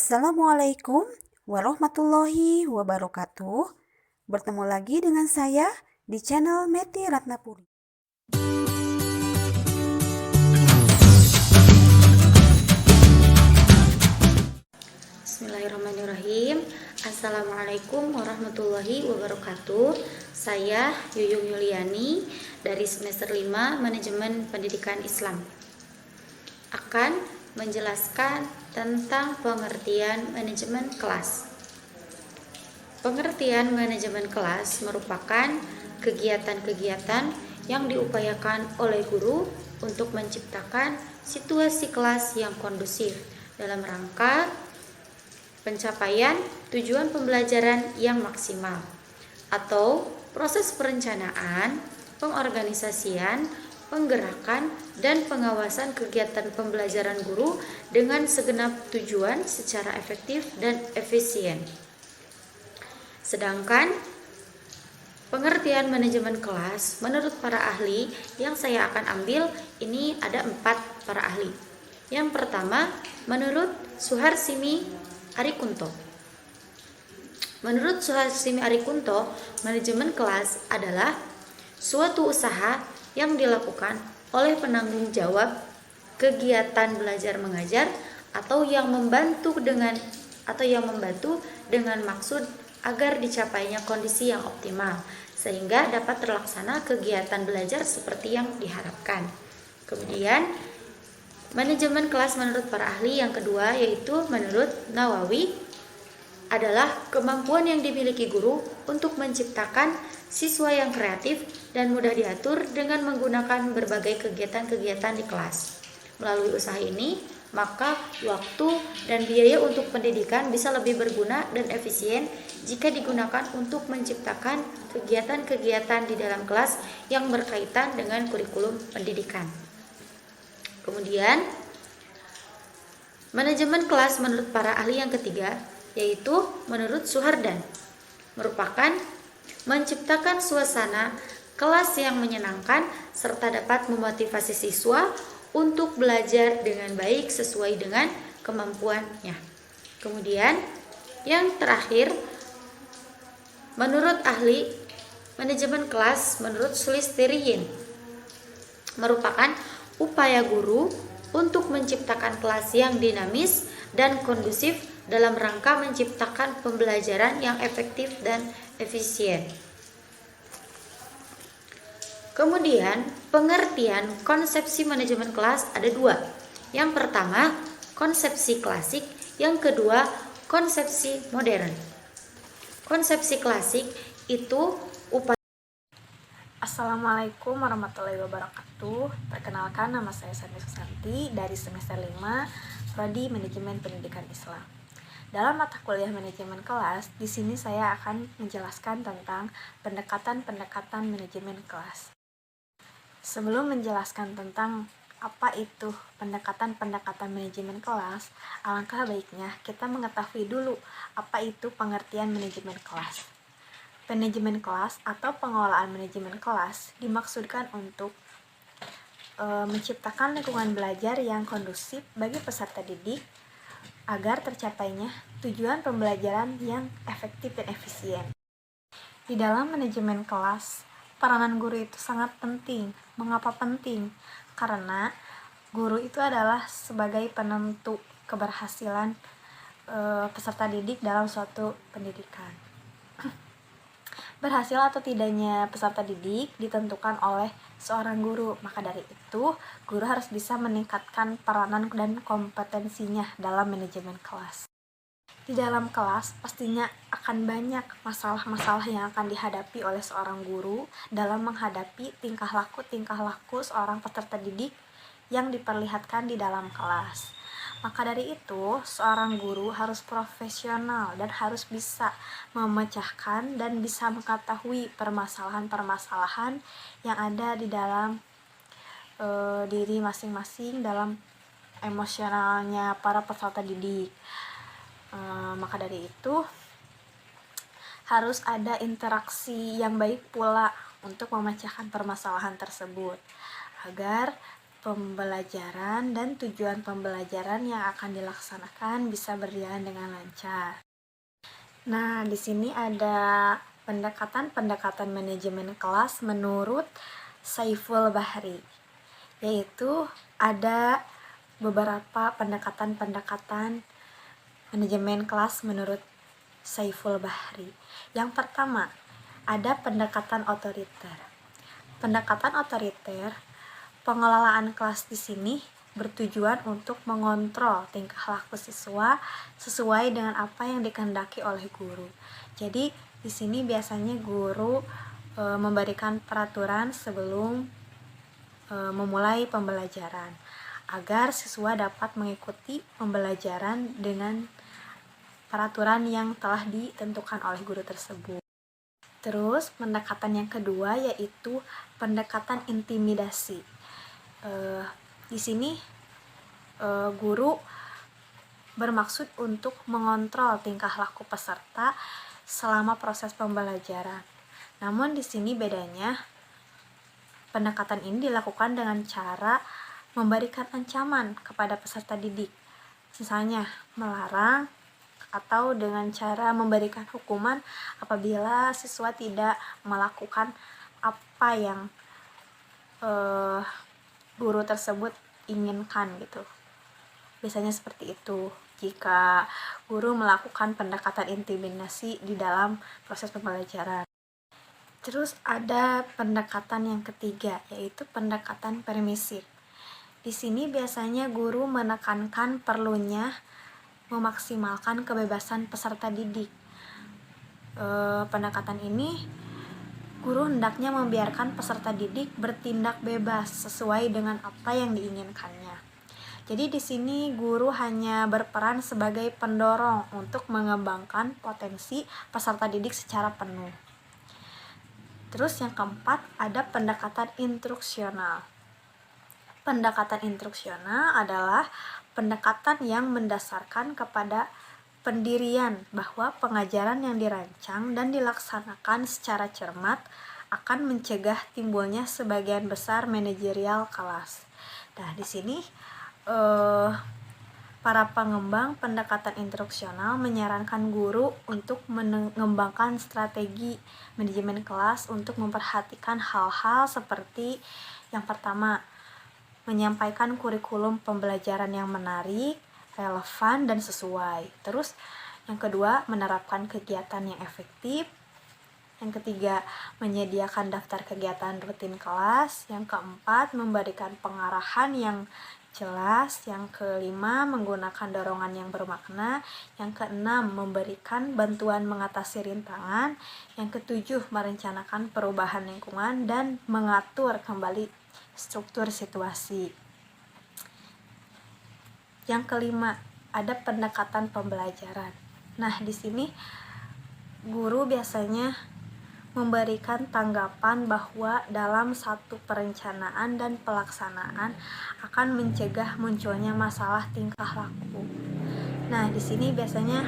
Assalamualaikum warahmatullahi wabarakatuh. Bertemu lagi dengan saya di channel Meti Ratnapuri. Bismillahirrahmanirrahim. Assalamualaikum warahmatullahi wabarakatuh. Saya Yuyung Yuliani dari semester 5 Manajemen Pendidikan Islam akan menjelaskan tentang pengertian manajemen kelas. Pengertian manajemen kelas merupakan kegiatan-kegiatan yang diupayakan oleh guru untuk menciptakan situasi kelas yang kondusif dalam rangka pencapaian tujuan pembelajaran yang maksimal, atau proses perencanaan, pengorganisasian, penggerakan, dan pengawasan kegiatan pembelajaran guru dengan segenap tujuan secara efektif dan efisien. Sedangkan pengertian manajemen kelas menurut para ahli yang saya akan ambil ini ada 4 para ahli. Yang pertama, menurut Suharsimi Arikunto. Menurut Suharsimi Arikunto, manajemen kelas adalah suatu usaha yang dilakukan oleh penanggung jawab kegiatan belajar mengajar atau yang membantu dengan maksud agar dicapainya kondisi yang optimal sehingga dapat terlaksana kegiatan belajar seperti yang diharapkan. Kemudian manajemen kelas menurut para ahli yang kedua yaitu menurut Nawawi adalah kemampuan yang dimiliki guru untuk menciptakan siswa yang kreatif dan mudah diatur dengan menggunakan berbagai kegiatan-kegiatan di kelas. Melalui usaha ini, maka waktu dan biaya untuk pendidikan bisa lebih berguna dan efisien jika digunakan untuk menciptakan kegiatan-kegiatan di dalam kelas yang berkaitan dengan kurikulum pendidikan. Kemudian, manajemen kelas menurut para ahli yang ketiga yaitu menurut Suhardan merupakan menciptakan suasana kelas yang menyenangkan serta dapat memotivasi siswa untuk belajar dengan baik sesuai dengan kemampuannya. Kemudian yang terakhir, menurut ahli manajemen kelas menurut Sulistiriyin merupakan upaya guru untuk menciptakan kelas yang dinamis dan kondusif dalam rangka menciptakan pembelajaran yang efektif dan efisien. Kemudian, pengertian konsepsi manajemen kelas ada 2. Yang pertama, konsepsi klasik, yang kedua, konsepsi modern. Konsepsi klasik itu upaya. Assalamualaikum warahmatullahi wabarakatuh. Perkenalkan, nama saya Sani Susanti dari semester 5 Prodi Manajemen Pendidikan Islam. Dalam mata kuliah manajemen kelas, di sini saya akan menjelaskan tentang pendekatan-pendekatan manajemen kelas. Sebelum menjelaskan tentang apa itu pendekatan-pendekatan manajemen kelas, alangkah baiknya kita mengetahui dulu apa itu pengertian manajemen kelas. Manajemen kelas atau pengelolaan manajemen kelas dimaksudkan untuk menciptakan lingkungan belajar yang kondusif bagi peserta didik agar tercapainya tujuan pembelajaran yang efektif dan efisien. Di dalam manajemen kelas, peranan guru itu sangat penting. Mengapa penting? Karena guru itu adalah sebagai penentu keberhasilan peserta didik dalam suatu pendidikan. Berhasil atau tidaknya peserta didik ditentukan oleh seorang guru. Maka dari itu, guru harus bisa meningkatkan peranan dan kompetensinya dalam manajemen kelas. Di dalam kelas, pastinya akan banyak masalah-masalah yang akan dihadapi oleh seorang guru dalam menghadapi tingkah laku seorang peserta didik yang diperlihatkan di dalam kelas. Maka dari itu, seorang guru harus profesional dan harus bisa memecahkan dan bisa mengetahui permasalahan-permasalahan yang ada di dalam diri masing-masing dalam emosionalnya para peserta didik. Maka dari itu, harus ada interaksi yang baik pula untuk memecahkan permasalahan tersebut agar pembelajaran dan tujuan pembelajaran yang akan dilaksanakan bisa berjalan dengan lancar. Nah, di sini ada pendekatan-pendekatan manajemen kelas menurut Saiful Bahri, yaitu ada beberapa pendekatan-pendekatan manajemen kelas menurut Saiful Bahri. Yang pertama, ada pendekatan otoriter. Pendekatan otoriter, pengelolaan kelas di sini bertujuan untuk mengontrol tingkah laku siswa sesuai dengan apa yang dikehendaki oleh guru. Jadi di sini biasanya guru memberikan peraturan sebelum memulai pembelajaran agar siswa dapat mengikuti pembelajaran dengan peraturan yang telah ditentukan oleh guru tersebut. Terus pendekatan yang kedua yaitu pendekatan intimidasi. Di sini guru bermaksud untuk mengontrol tingkah laku peserta selama proses pembelajaran. Namun di sini bedanya, pendekatan ini dilakukan dengan cara memberikan ancaman kepada peserta didik, misalnya melarang atau dengan cara memberikan hukuman apabila siswa tidak melakukan apa yang guru tersebut inginkan gitu. Biasanya seperti itu jika guru melakukan pendekatan intimidasi di dalam proses pembelajaran. Terus ada pendekatan yang ketiga, yaitu pendekatan permisif. Di sini biasanya guru menekankan perlunya memaksimalkan kebebasan peserta didik. Pendekatan ini guru hendaknya membiarkan peserta didik bertindak bebas sesuai dengan apa yang diinginkannya. Jadi di sini guru hanya berperan sebagai pendorong untuk mengembangkan potensi peserta didik secara penuh. Terus yang keempat ada pendekatan instruksional. Pendekatan instruksional adalah pendekatan yang mendasarkan kepada pendirian bahwa pengajaran yang dirancang dan dilaksanakan secara cermat akan mencegah timbulnya sebagian besar manajerial kelas. Nah, di sini para pengembang pendekatan instruksional menyarankan guru untuk mengembangkan strategi manajemen kelas untuk memperhatikan hal-hal seperti yang pertama, menyampaikan kurikulum pembelajaran yang menarik, relevan, dan sesuai. Terus yang kedua, menerapkan kegiatan yang efektif. Yang ketiga, menyediakan daftar kegiatan rutin kelas. Yang keempat, memberikan pengarahan yang jelas. Yang kelima, menggunakan dorongan yang bermakna. Yang keenam, memberikan bantuan mengatasi rintangan. Yang ketujuh, merencanakan perubahan lingkungan dan mengatur kembali struktur situasi. Yang kelima, ada pendekatan pembelajaran. Nah, di sini guru biasanya memberikan tanggapan bahwa dalam satu perencanaan dan pelaksanaan akan mencegah munculnya masalah tingkah laku. Nah, di sini biasanya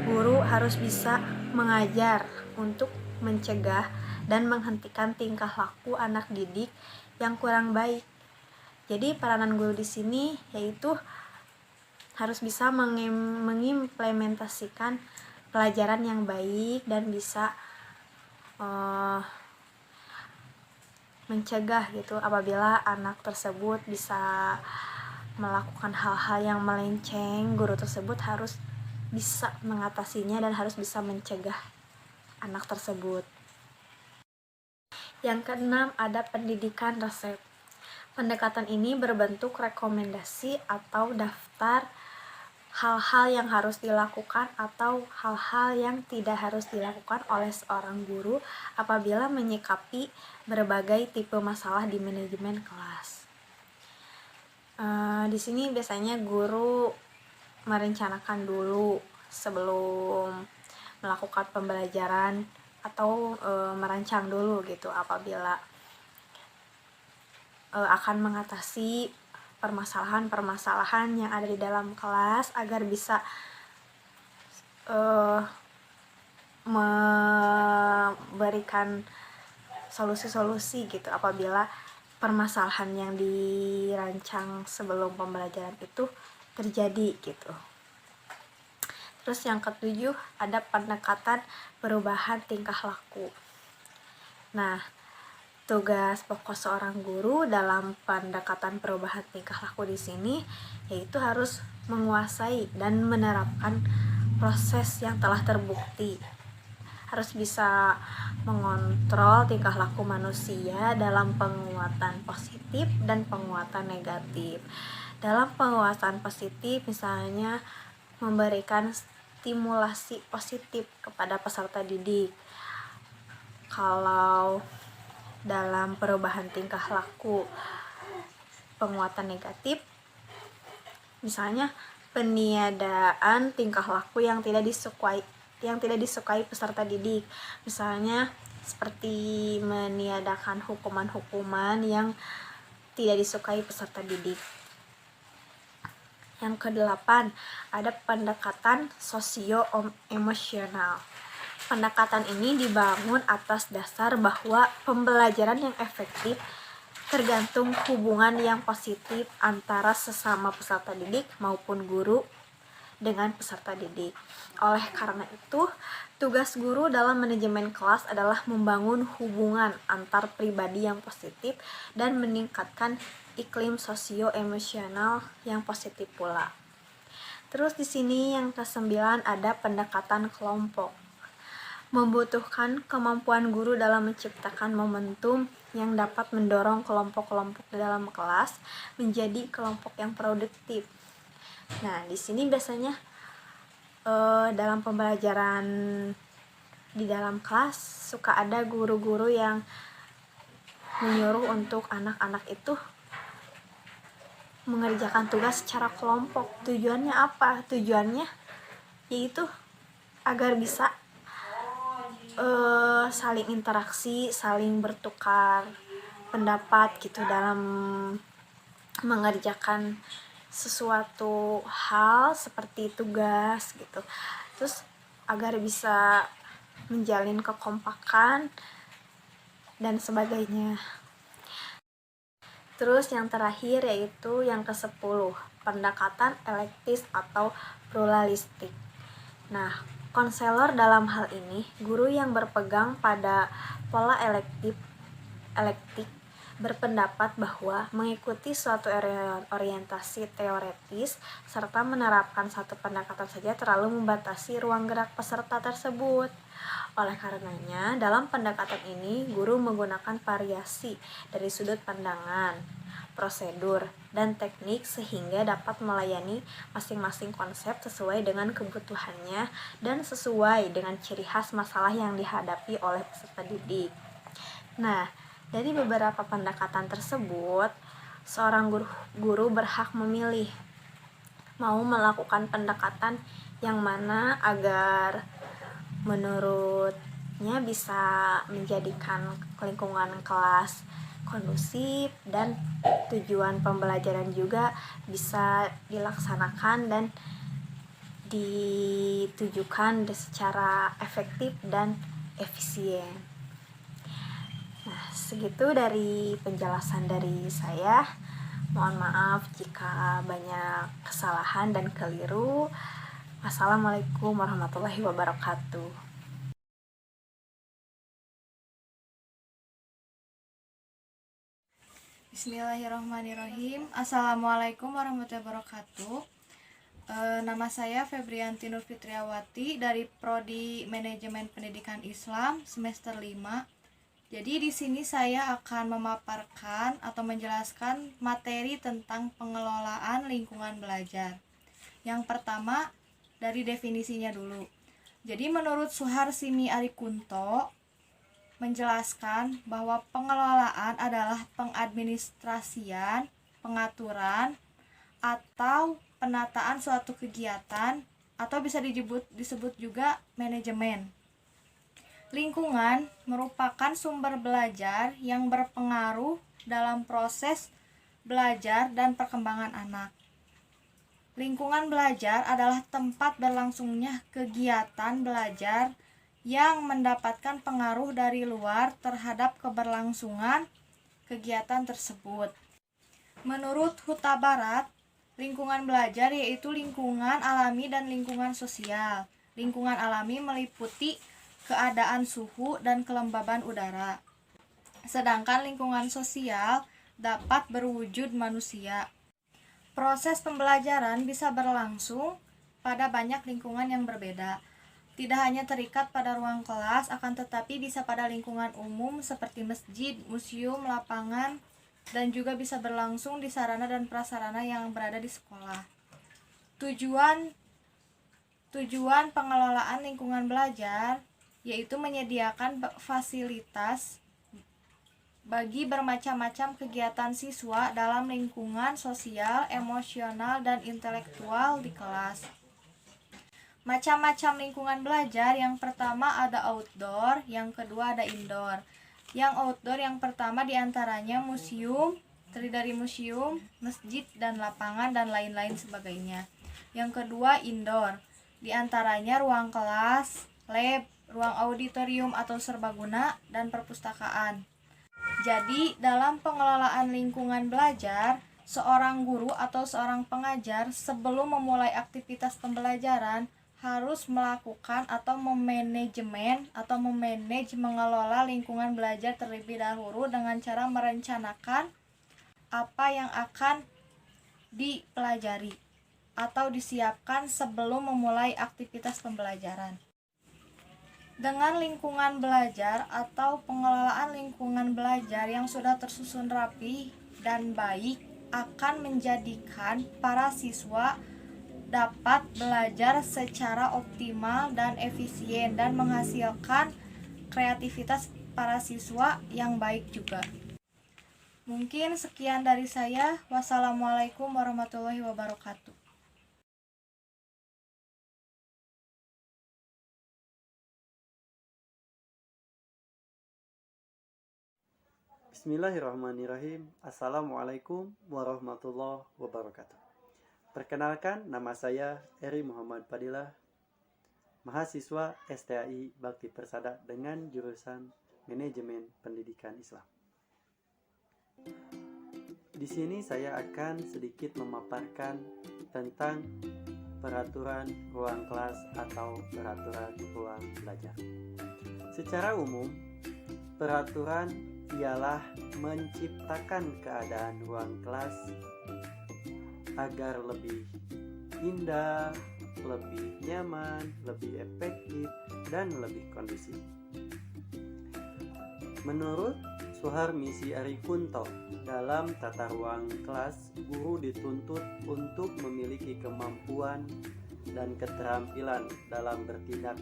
guru harus bisa mengajar untuk mencegah dan menghentikan tingkah laku anak didik yang kurang baik. Jadi peranan guru di sini yaitu harus bisa mengimplementasikan pelajaran yang baik dan bisa mencegah gitu apabila anak tersebut bisa melakukan hal-hal yang melenceng. Guru tersebut harus bisa mengatasinya dan harus bisa mencegah anak tersebut. Yang keenam, ada pendidikan resep. Pendekatan ini berbentuk rekomendasi atau daftar hal-hal yang harus dilakukan atau hal-hal yang tidak harus dilakukan oleh seorang guru apabila menyikapi berbagai tipe masalah di manajemen kelas. Di sini biasanya guru merencanakan dulu sebelum melakukan pembelajaran atau merancang dulu gitu apabila akan mengatasi permasalahan-permasalahan yang ada di dalam kelas agar bisa memberikan solusi-solusi gitu apabila permasalahan yang dirancang sebelum pembelajaran itu terjadi gitu. Terus yang ketujuh ada pendekatan perubahan tingkah laku. Nah, tugas pokok seorang guru dalam pendekatan perubahan tingkah laku di sini yaitu harus menguasai dan menerapkan proses yang telah terbukti. Harus bisa mengontrol tingkah laku manusia dalam penguatan positif dan penguatan negatif. Dalam penguatan positif misalnya memberikan stimulasi positif kepada peserta didik. Kalau dalam perubahan tingkah laku penguatan negatif, misalnya peniadaan tingkah laku yang tidak disukai peserta didik, misalnya seperti meniadakan hukuman-hukuman yang tidak disukai peserta didik. Yang kedelapan, ada pendekatan sosio-emosional. Pendekatan ini dibangun atas dasar bahwa pembelajaran yang efektif tergantung hubungan yang positif antara sesama peserta didik maupun guru dengan peserta didik. Oleh karena itu, tugas guru dalam manajemen kelas adalah membangun hubungan antar pribadi yang positif dan meningkatkan iklim sosio-emosional yang positif pula. Terus di sini yang ke-9 ada pendekatan kelompok. Membutuhkan kemampuan guru dalam menciptakan momentum yang dapat mendorong kelompok-kelompok di dalam kelas menjadi kelompok yang produktif. Nah, di sini biasanya dalam pembelajaran di dalam kelas suka ada guru-guru yang menyuruh untuk anak-anak itu mengerjakan tugas secara kelompok. Tujuannya apa? Tujuannya yaitu agar bisa saling interaksi, saling bertukar pendapat gitu dalam mengerjakan sesuatu hal seperti tugas gitu. Terus agar bisa menjalin kekompakan dan sebagainya. Terus yang terakhir yaitu yang ke-10, pendekatan elektis atau pluralistik. Nah, konselor dalam hal ini guru yang berpegang pada pola elektik berpendapat bahwa mengikuti suatu orientasi teoretis serta menerapkan satu pendekatan saja terlalu membatasi ruang gerak peserta tersebut. Oleh karenanya, dalam pendekatan ini guru menggunakan variasi dari sudut pandangan, prosedur, dan teknik sehingga dapat melayani masing-masing konsep sesuai dengan kebutuhannya dan sesuai dengan ciri khas masalah yang dihadapi oleh peserta didik. Nah, dari beberapa pendekatan tersebut, seorang guru berhak memilih mau melakukan pendekatan yang mana agar menurutnya bisa menjadikan lingkungan kelas kondusif dan tujuan pembelajaran juga bisa dilaksanakan dan ditujukan secara efektif dan efisien. Nah, segitu dari penjelasan dari saya. Mohon maaf jika banyak kesalahan dan keliru. Wassalamualaikum warahmatullahi wabarakatuh. Bismillahirrahmanirrahim. Assalamualaikum warahmatullahi wabarakatuh. Nama saya Febrianti Nur Fitriawati dari Prodi Manajemen Pendidikan Islam semester 5. Jadi di sini saya akan memaparkan atau menjelaskan materi tentang pengelolaan lingkungan belajar. Yang pertama dari definisinya dulu. Jadi menurut Suharsimi Arikunto menjelaskan bahwa pengelolaan adalah pengadministrasian, pengaturan, atau penataan suatu kegiatan atau bisa disebut juga manajemen. Lingkungan merupakan sumber belajar yang berpengaruh dalam proses belajar dan perkembangan anak. Lingkungan belajar adalah tempat berlangsungnya kegiatan belajar yang mendapatkan pengaruh dari luar terhadap keberlangsungan kegiatan tersebut. Menurut Huta Barat, lingkungan belajar yaitu lingkungan alami dan lingkungan sosial. Lingkungan alami meliputi keadaan suhu dan kelembaban udara. Sedangkan lingkungan sosial dapat berwujud manusia. Proses pembelajaran bisa berlangsung pada banyak lingkungan yang berbeda. Tidak hanya terikat pada ruang kelas, akan tetapi bisa pada lingkungan umum seperti masjid, museum, lapangan, dan juga bisa berlangsung di sarana dan prasarana yang berada di sekolah. Tujuan pengelolaan lingkungan belajar yaitu menyediakan fasilitas bagi bermacam-macam kegiatan siswa dalam lingkungan sosial, emosional, dan intelektual di kelas. Macam-macam lingkungan belajar, yang pertama ada outdoor, yang kedua ada indoor. Yang outdoor yang pertama diantaranya museum, terdiri dari museum, masjid, dan lapangan, dan lain-lain sebagainya. Yang kedua indoor, diantaranya ruang kelas, lab, ruang auditorium atau serbaguna, dan perpustakaan. Jadi, dalam pengelolaan lingkungan belajar, seorang guru atau seorang pengajar sebelum memulai aktivitas pembelajaran harus melakukan atau memanage mengelola lingkungan belajar terlebih dahulu dengan cara merencanakan apa yang akan dipelajari atau disiapkan sebelum memulai aktivitas pembelajaran. Dengan lingkungan belajar atau pengelolaan lingkungan belajar yang sudah tersusun rapi dan baik akan menjadikan para siswa dapat belajar secara optimal dan efisien dan menghasilkan kreativitas para siswa yang baik juga. Mungkin sekian dari saya. Wassalamualaikum warahmatullahi wabarakatuh. Bismillahirrahmanirrahim. Assalamualaikum warahmatullahi wabarakatuh. Perkenalkan, nama saya Eri Muhammad Fadilah, mahasiswa STAI Bakti Persada dengan jurusan Manajemen Pendidikan Islam. Di sini saya akan sedikit memaparkan tentang peraturan ruang kelas atau peraturan ruang belajar. Secara umum, peraturan ialah menciptakan keadaan ruang kelas agar lebih indah, lebih nyaman, lebih efektif, dan lebih kondusif. Menurut Suharmisi Arikunto, dalam tata ruang kelas, guru dituntut untuk memiliki kemampuan dan keterampilan dalam bertindak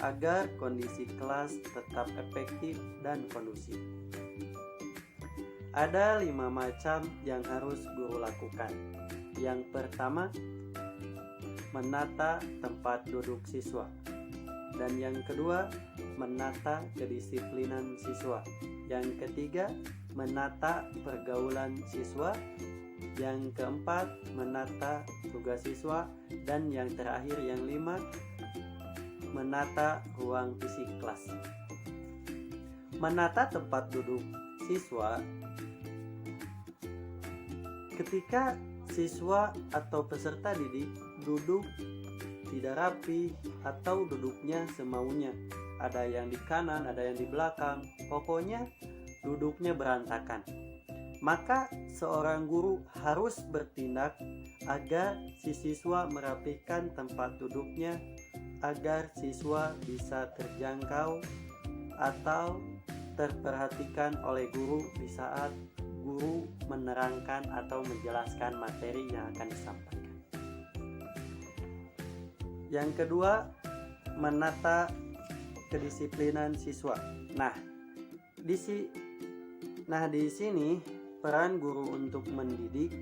agar kondisi kelas tetap efektif dan kondusif. Ada 5 macam yang harus guru lakukan. Yang pertama, menata tempat duduk siswa. Dan yang kedua, menata kedisiplinan siswa. Yang ketiga, menata pergaulan siswa. Yang keempat, menata tugas siswa. Dan yang terakhir, yang 5, menata ruang fisik kelas. Menata tempat duduk siswa. Ketika siswa atau peserta didik duduk tidak rapi atau duduknya semaunya, ada yang di kanan, ada yang di belakang, pokoknya duduknya berantakan, maka seorang guru harus bertindak agar si siswa merapikan tempat duduknya agar siswa bisa terjangkau atau terperhatikan oleh guru di saat guru menerangkan atau menjelaskan materi yang akan disampaikan. Yang kedua, menata kedisiplinan siswa. Nah, di sini peran guru untuk mendidik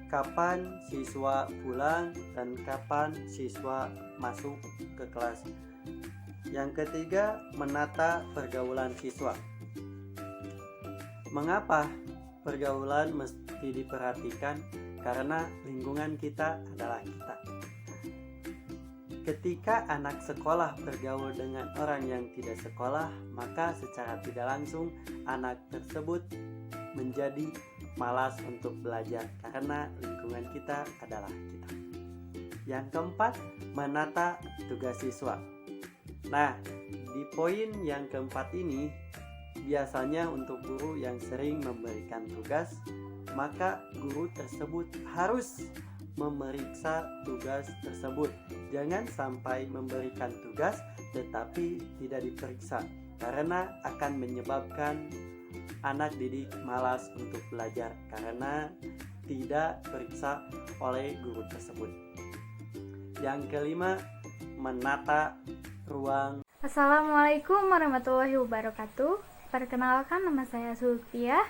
kapan siswa pulang dan kapan siswa masuk ke kelas. Yang ketiga, menata pergaulan siswa. Mengapa pergaulan mesti diperhatikan? Karena lingkungan kita adalah kita. Ketika anak sekolah bergaul dengan orang yang tidak sekolah, maka secara tidak langsung anak tersebut menjadi malas untuk belajar karena lingkungan kita adalah kita. Yang keempat, menata tugas siswa. Nah, di poin yang keempat ini, biasanya untuk guru yang sering memberikan tugas, maka guru tersebut harus memeriksa tugas tersebut. Jangan sampai memberikan tugas tetapi tidak diperiksa, karena akan menyebabkan anak didik malas untuk belajar karena tidak periksa oleh guru tersebut. Yang kelima, menata ruang. Assalamualaikum warahmatullahi wabarakatuh. Perkenalkan, nama saya Sulfiah.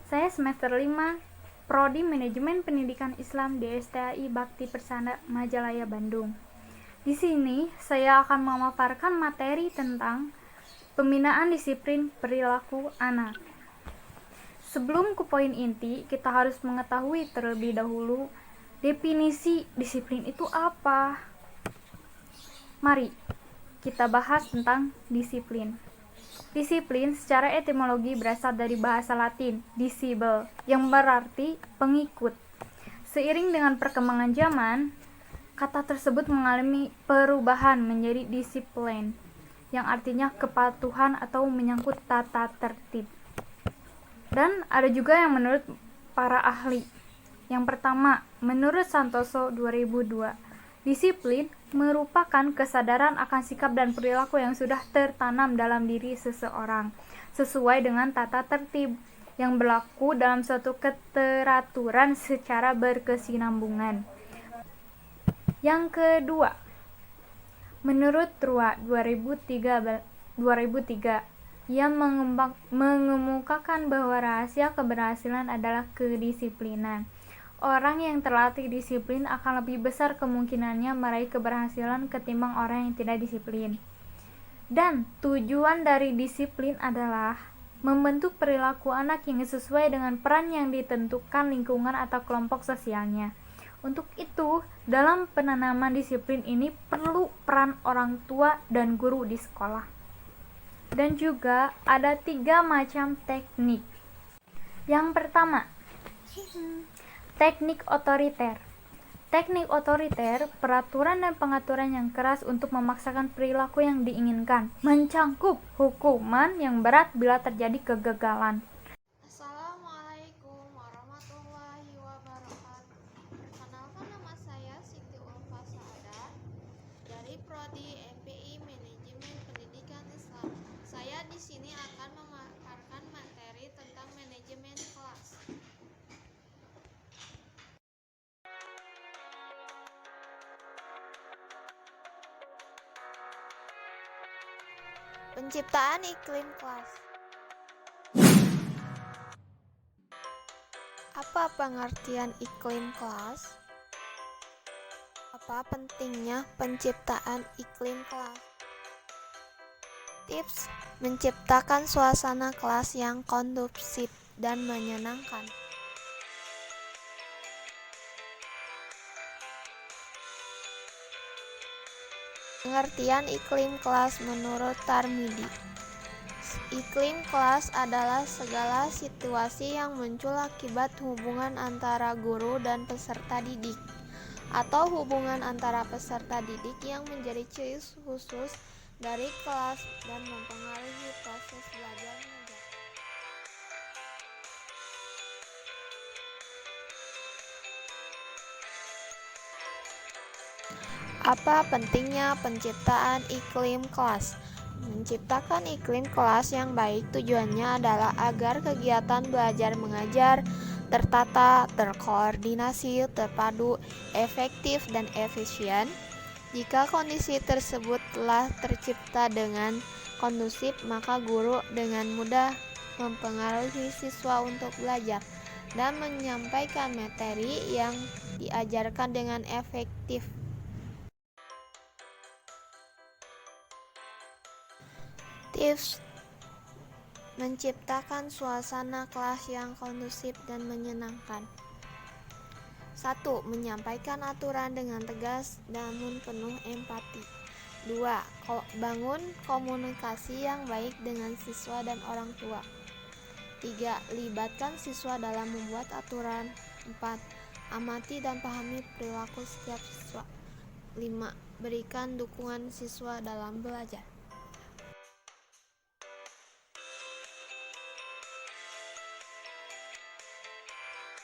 Saya semester 5 Prodi Manajemen Pendidikan Islam di STAI Bakti Persada Majalaya, Bandung. Di sini saya akan memaparkan materi tentang pembinaan disiplin perilaku anak. Sebelum ke poin inti, kita harus mengetahui terlebih dahulu definisi disiplin itu apa. Mari kita bahas tentang disiplin. Disiplin secara etimologi berasal dari bahasa Latin disciple, yang berarti pengikut. Seiring dengan perkembangan zaman, kata tersebut mengalami perubahan menjadi disiplin, yang artinya kepatuhan atau menyangkut tata tertib. Dan ada juga yang menurut para ahli. Yang pertama, menurut Santoso 2002, disiplin merupakan kesadaran akan sikap dan perilaku yang sudah tertanam dalam diri seseorang sesuai dengan tata tertib yang berlaku dalam suatu keteraturan secara berkesinambungan. Yang kedua, menurut Trua 2003, ia mengemukakan bahwa rahasia keberhasilan adalah kedisiplinan. Orang yang terlatih disiplin akan lebih besar kemungkinannya meraih keberhasilan ketimbang orang yang tidak disiplin. Dan tujuan dari disiplin adalah membentuk perilaku anak yang sesuai dengan peran yang ditentukan lingkungan atau kelompok sosialnya. Untuk itu, dalam penanaman disiplin ini perlu peran orang tua dan guru di sekolah. Dan juga ada 3 macam teknik. Yang pertama, teknik otoriter. Teknik otoriter, peraturan dan pengaturan yang keras untuk memaksakan perilaku yang diinginkan, mencangkup hukuman yang berat bila terjadi kegagalan. Assalamualaikum warahmatullahi wabarakatuh. Perkenalkan, nama saya Siti Ulfa Saada dari Prodi MPI Manajemen Pendidikan Islam. Saya di sini akan memaparkan materi tentang manajemen kelas. Penciptaan iklim kelas. Apa pengertian iklim kelas? Apa pentingnya penciptaan iklim kelas? Tips menciptakan suasana kelas yang kondusif dan menyenangkan. Pengertian iklim kelas menurut Tarmidi. Iklim kelas adalah segala situasi yang muncul akibat hubungan antara guru dan peserta didik, atau hubungan antara peserta didik yang menjadi ciri khusus dari kelas dan mempengaruhi proses belajar mengajar. Apa pentingnya penciptaan iklim kelas? Menciptakan iklim kelas yang baik tujuannya adalah agar kegiatan belajar mengajar tertata, terkoordinasi, terpadu, efektif, dan efisien. Jika kondisi tersebut telah tercipta dengan kondusif, maka guru dengan mudah mempengaruhi siswa untuk belajar dan menyampaikan materi yang diajarkan dengan efektif. Tips menciptakan suasana kelas yang kondusif dan menyenangkan. 1. Menyampaikan aturan dengan tegas namun penuh empati. 2. Bangun komunikasi yang baik dengan siswa dan orang tua. 3. Libatkan siswa dalam membuat aturan. 4. Amati dan pahami perilaku setiap siswa. 5. Berikan dukungan siswa dalam belajar.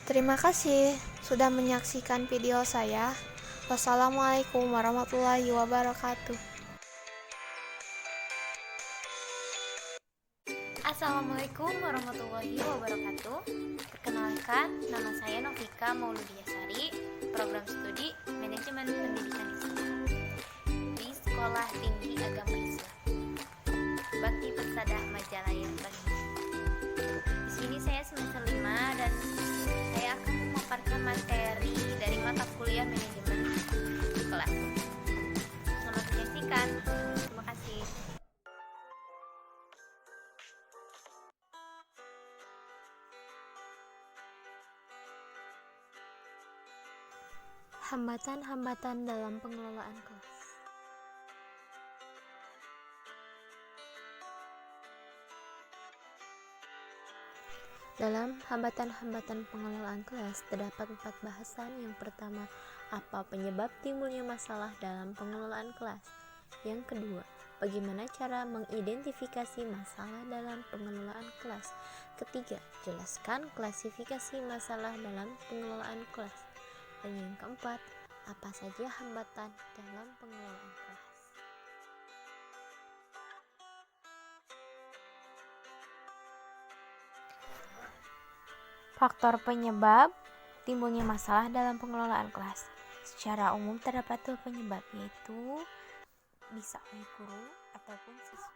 Terima kasih sudah menyaksikan video saya. Wassalamualaikum warahmatullahi wabarakatuh. Assalamualaikum warahmatullahi wabarakatuh. Perkenalkan, nama saya Novika Mauludiasari, program studi Manajemen Pendidikan Islam di Sekolah Tinggi Agama Islam Bakti Persada Majalaya, Bandung. Di sini saya semester 5 dan saya akan memaparkan materi dari mata kuliah manajemen kelas. Selamat menyaksikan. Terima kasih. Hambatan-hambatan dalam pengelolaan kelas. Dalam hambatan-hambatan pengelolaan kelas terdapat 4 bahasan. Yang pertama, apa penyebab timbulnya masalah dalam pengelolaan kelas? Yang kedua, bagaimana cara mengidentifikasi masalah dalam pengelolaan kelas? Ketiga, jelaskan klasifikasi masalah dalam pengelolaan kelas. Dan yang keempat, apa saja hambatan dalam pengelolaan kelas? Faktor penyebab timbulnya masalah dalam pengelolaan kelas. Secara umum terdapat 2 penyebab, yaitu bisa oleh guru ataupun siswa.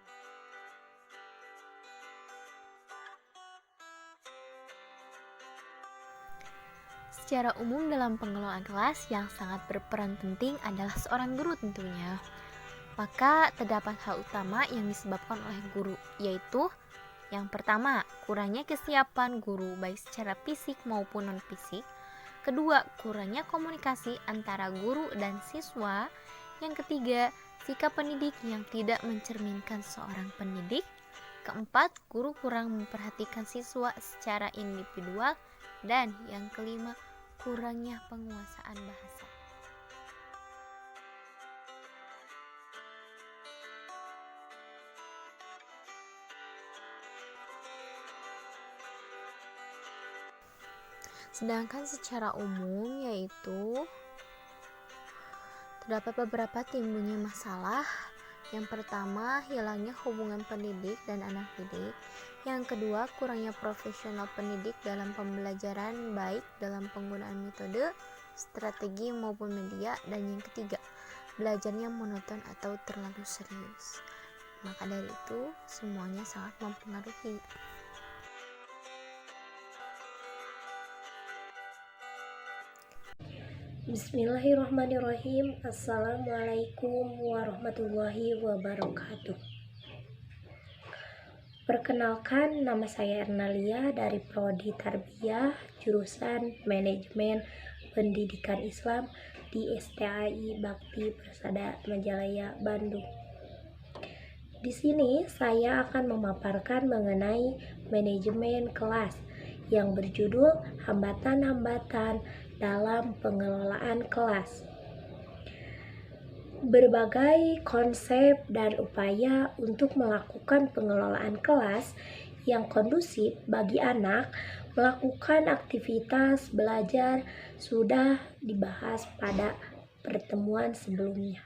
Secara umum dalam pengelolaan kelas yang sangat berperan penting adalah seorang guru tentunya. Maka terdapat hal utama yang disebabkan oleh guru, yaitu yang pertama, kurangnya kesiapan guru baik secara fisik maupun non-fisik. Kedua, kurangnya komunikasi antara guru dan siswa. Yang ketiga, sikap pendidik yang tidak mencerminkan seorang pendidik. Keempat, guru kurang memperhatikan siswa secara individual. Dan yang kelima, kurangnya penguasaan bahasa. Sedangkan secara umum yaitu terdapat beberapa timbulnya masalah. Yang pertama, hilangnya hubungan pendidik dan anak didik. Yang kedua, kurangnya profesional pendidik dalam pembelajaran baik dalam penggunaan metode, strategi maupun media. Dan yang ketiga, belajarnya monoton atau terlalu serius. Maka dari itu, semuanya sangat mempengaruhi. Bismillahirrahmanirrahim. Assalamualaikum warahmatullahi wabarakatuh. Perkenalkan, nama saya Ernalia dari Prodi Tarbiyah, jurusan Manajemen Pendidikan Islam di STAI Bakti Persada Majalaya, Bandung. Di sini saya akan memaparkan mengenai manajemen kelas yang berjudul Hambatan-hambatan dalam pengelolaan kelas. Berbagai konsep dan upaya untuk melakukan pengelolaan kelas yang kondusif bagi anak melakukan aktivitas belajar sudah dibahas pada pertemuan sebelumnya.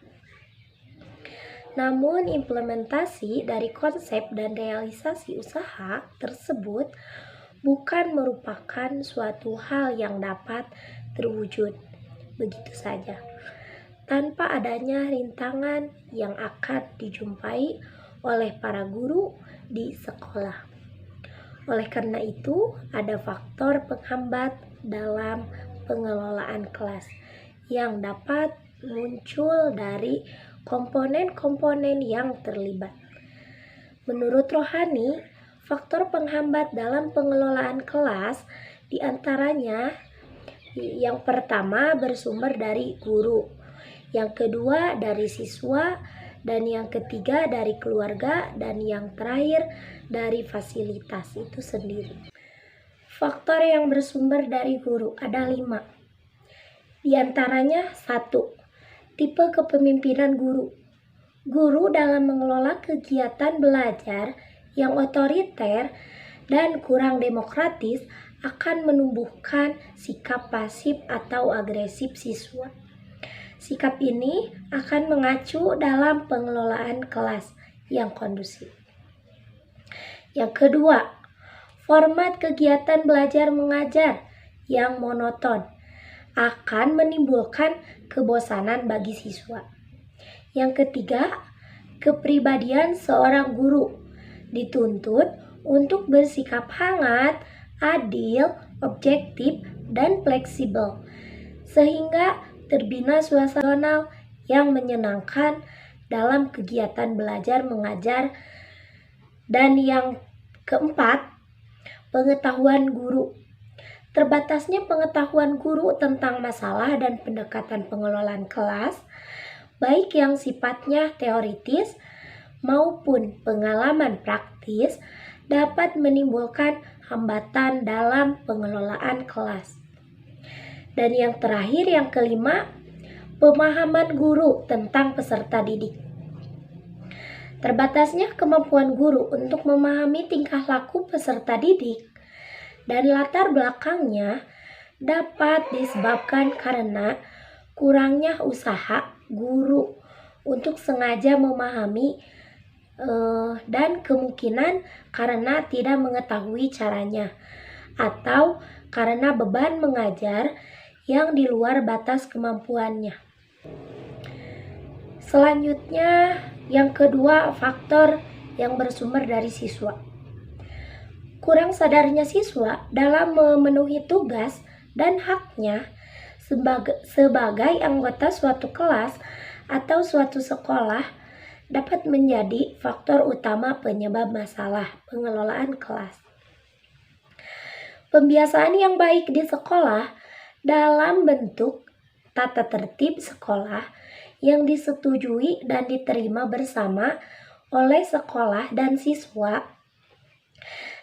Namun implementasi dari konsep dan realisasi usaha tersebut bukan merupakan suatu hal yang dapat terwujud begitu saja tanpa adanya rintangan yang akan dijumpai oleh para guru di sekolah. Oleh karena itu, ada faktor penghambat dalam pengelolaan kelas yang dapat muncul dari komponen-komponen yang terlibat. Menurut Rohani, faktor penghambat dalam pengelolaan kelas diantaranya yang pertama bersumber dari guru, yang kedua dari siswa, dan yang ketiga dari keluarga, dan yang terakhir dari fasilitas itu sendiri. Faktor yang bersumber dari guru ada 5. Di antaranya 1. Tipe kepemimpinan guru. Guru dalam mengelola kegiatan belajar yang otoriter dan kurang demokratis akan menumbuhkan sikap pasif atau agresif siswa. Sikap ini akan mengacu dalam pengelolaan kelas yang kondusif. Yang kedua, format kegiatan belajar mengajar yang monoton akan menimbulkan kebosanan bagi siswa. Yang ketiga, kepribadian seorang guru dituntut untuk bersikap hangat, adil, objektif, dan fleksibel, sehingga terbina suasana yang menyenangkan dalam kegiatan belajar mengajar. Dan yang keempat, pengetahuan guru. Terbatasnya pengetahuan guru tentang masalah dan pendekatan pengelolaan kelas, baik yang sifatnya teoritis maupun pengalaman praktis, dapat menimbulkan hambatan dalam pengelolaan kelas. Dan yang terakhir, yang kelima, pemahaman guru tentang peserta didik. Terbatasnya kemampuan guru untuk memahami tingkah laku peserta didik dan latar belakangnya dapat disebabkan karena kurangnya usaha guru untuk sengaja memahami dan kemungkinan karena tidak mengetahui caranya atau karena beban mengajar yang di luar batas kemampuannya. Selanjutnya, yang kedua, faktor yang bersumber dari siswa. Kurang sadarnya siswa dalam memenuhi tugas dan haknya sebagai anggota suatu kelas atau suatu sekolah dapat menjadi faktor utama penyebab masalah pengelolaan kelas. Pembiasaan yang baik di sekolah dalam bentuk tata tertib sekolah yang disetujui dan diterima bersama oleh sekolah dan siswa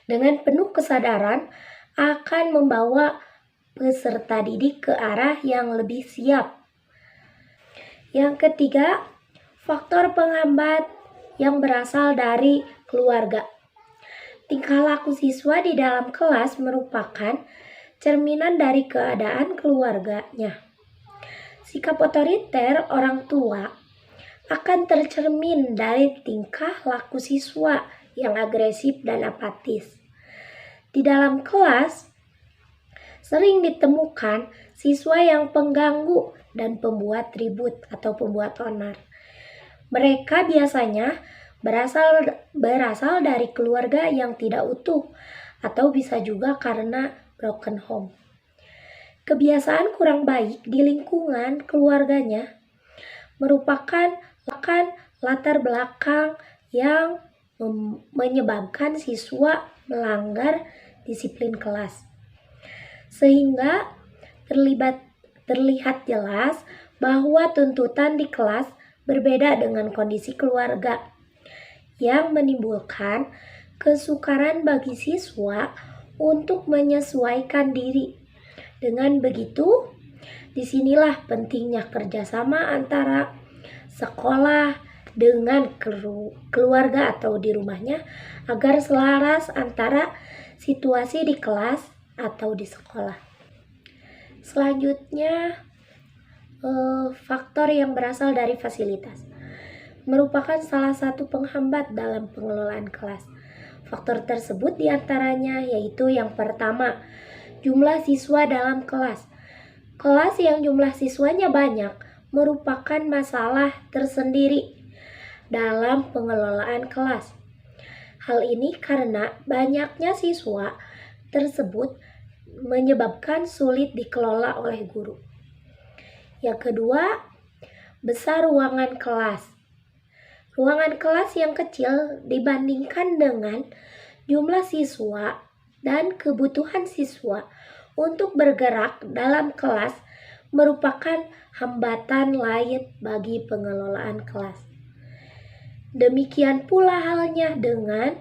dengan penuh kesadaran akan membawa peserta didik ke arah yang lebih siap. Yang ketiga, faktor penghambat yang berasal dari keluarga. Tingkah laku siswa di dalam kelas merupakan cerminan dari keadaan keluarganya. Sikap otoriter orang tua akan tercermin dari tingkah laku siswa yang agresif dan apatis. Di dalam kelas, sering ditemukan siswa yang pengganggu dan pembuat ribut atau pembuat onar. Mereka biasanya berasal dari keluarga yang tidak utuh atau bisa juga karena broken home. Kebiasaan kurang baik di lingkungan keluarganya merupakan latar belakang yang menyebabkan siswa melanggar disiplin kelas. Sehingga terlihat jelas bahwa tuntutan di kelas berbeda dengan kondisi keluarga yang menimbulkan kesukaran bagi siswa untuk menyesuaikan diri. Dengan begitu, disinilah pentingnya kerjasama antara sekolah dengan keluarga atau di rumahnya agar selaras antara situasi di kelas atau di sekolah. Selanjutnya, faktor yang berasal dari fasilitas merupakan salah satu penghambat dalam pengelolaan kelas. Faktor tersebut diantaranya yaitu yang pertama, jumlah siswa dalam kelas. Kelas yang jumlah siswanya banyak merupakan masalah tersendiri dalam pengelolaan kelas. Hal ini karena banyaknya siswa tersebut menyebabkan sulit dikelola oleh guru. Yang kedua, besar ruangan kelas. Ruangan kelas yang kecil dibandingkan dengan jumlah siswa dan kebutuhan siswa untuk bergerak dalam kelas merupakan hambatan lain bagi pengelolaan kelas. Demikian pula halnya dengan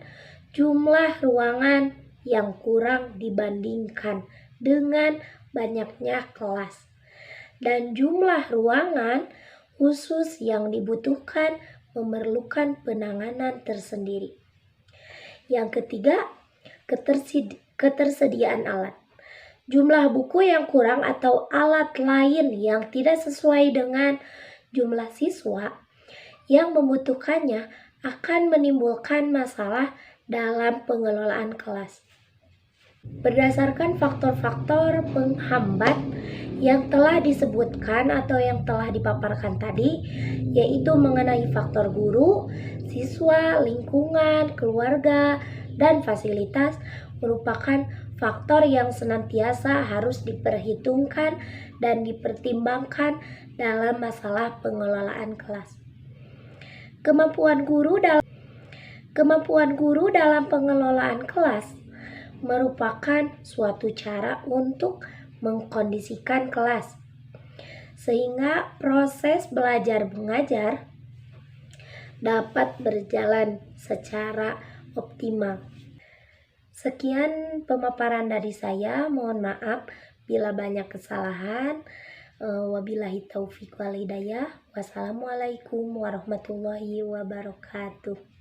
jumlah ruangan yang kurang dibandingkan dengan banyaknya kelas, dan jumlah ruangan khusus yang dibutuhkan memerlukan penanganan tersendiri. Yang ketiga, ketersediaan alat. Jumlah buku yang kurang atau alat lain yang tidak sesuai dengan jumlah siswa yang membutuhkannya akan menimbulkan masalah dalam pengelolaan kelas. Berdasarkan faktor-faktor penghambat yang telah disebutkan atau yang telah dipaparkan tadi, yaitu mengenai faktor guru, siswa, lingkungan, keluarga, dan fasilitas, merupakan faktor yang senantiasa harus diperhitungkan dan dipertimbangkan dalam masalah pengelolaan kelas. Kemampuan guru dalam pengelolaan kelas merupakan suatu cara untuk mengkondisikan kelas, sehingga proses belajar mengajar dapat berjalan secara optimal. Sekian pemaparan dari saya, mohon maaf bila banyak kesalahan. Wabillahi taufiq wal hidayah. Wassalamualaikum warahmatullahi wabarakatuh.